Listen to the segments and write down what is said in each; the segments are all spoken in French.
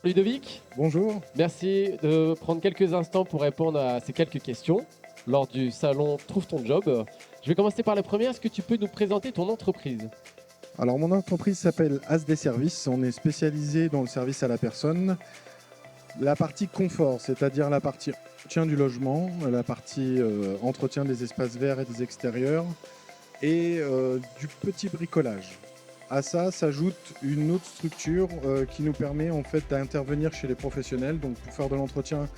Ludovic, Bonjour. merci de prendre quelques instants pour répondre à ces quelques questions lors du salon Trouve ton job. Je vais commencer par la première. Est-ce que tu peux nous présenter ton entreprise? Alors mon entreprise s'appelle ASD Service. On est spécialisé dans le service à la personne. La partie confort, c'est-à-dire la partie entretien du logement, la partie entretien des espaces verts et des extérieurs et du petit bricolage. À ça s'ajoute une autre structure qui nous permet en fait d'intervenir chez les professionnels, donc pour faire de l'entretien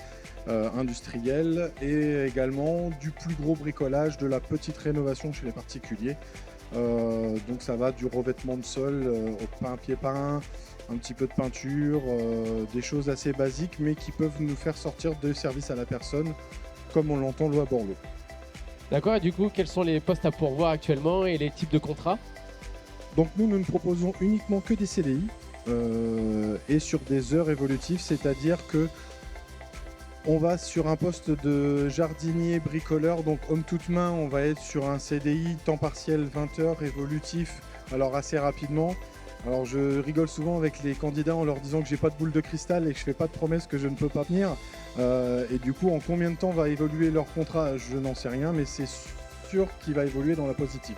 industriel et également du plus gros bricolage, de la petite rénovation chez les particuliers. Donc ça va du revêtement de sol au pied-peint, un petit peu de peinture, des choses assez basiques mais qui peuvent nous faire sortir de service à la personne comme on l'entend loi Borloo. D'accord, et du coup, quels sont les postes à pourvoir actuellement et les types de contrats? Donc nous ne proposons uniquement que des CDI et sur des heures évolutives, c'est-à-dire que on va sur un poste de jardinier bricoleur, donc homme toute main, on va être sur un CDI temps partiel 20 heures évolutif, alors assez rapidement. Alors je rigole souvent avec les candidats en leur disant que j'ai pas de boule de cristal et que je fais pas de promesses que je ne peux pas tenir. Et du coup, en combien de temps va évoluer leur contrat, je n'en sais rien, mais c'est sûr qu'il va évoluer dans la positive.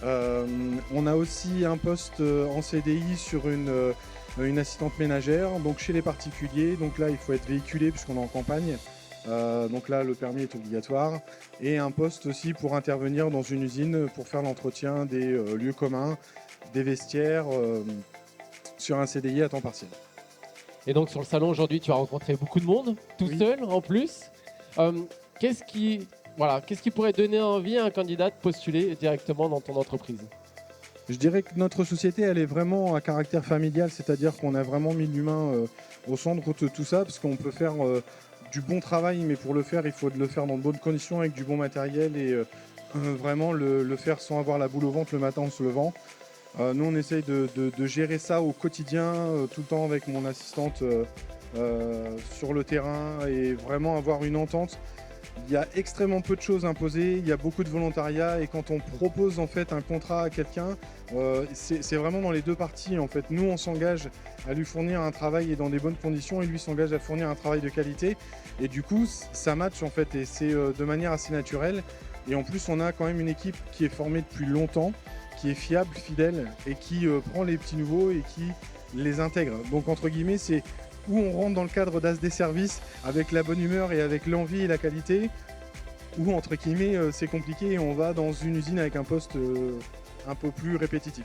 On a aussi un poste en CDI sur une assistante ménagère, donc chez les particuliers. Donc là, il faut être véhiculé puisqu'on est en campagne. Donc là, le permis est obligatoire. Et un poste aussi pour intervenir dans une usine pour faire l'entretien des lieux communs, des vestiaires, sur un CDI à temps partiel. Et donc, sur le salon aujourd'hui, tu as rencontré beaucoup de monde, tout Oui. seul en plus. Euh, qu'est-ce qui, qu'est-ce qui pourrait donner envie à un candidat de postuler directement dans ton entreprise? Je dirais que notre société, elle est vraiment à caractère familial, c'est-à-dire qu'on a vraiment mis l'humain au centre de tout ça, parce qu'on peut faire du bon travail, mais pour le faire, il faut le faire dans de bonnes conditions, avec du bon matériel, et vraiment le faire sans avoir la boule au ventre le matin en se levant. Nous, on essaye de gérer ça au quotidien, tout le temps avec mon assistante sur le terrain, et vraiment avoir une entente. Il y a extrêmement peu de choses imposées, il y a beaucoup de volontariat et quand on propose en fait un contrat à quelqu'un, c'est vraiment dans les deux parties en fait. Nous on s'engage à lui fournir un travail et dans des bonnes conditions et lui s'engage à fournir un travail de qualité et du coup ça match en fait et c'est de manière assez naturelle et en plus on a quand même une équipe qui est formée depuis longtemps, qui est fiable, fidèle et qui prend les petits nouveaux et qui les intègre. Donc entre guillemets c'est où on rentre dans le cadre d'ASD Service avec la bonne humeur et avec l'envie et la qualité, ou entre guillemets c'est compliqué et on va dans une usine avec un poste un peu plus répétitif.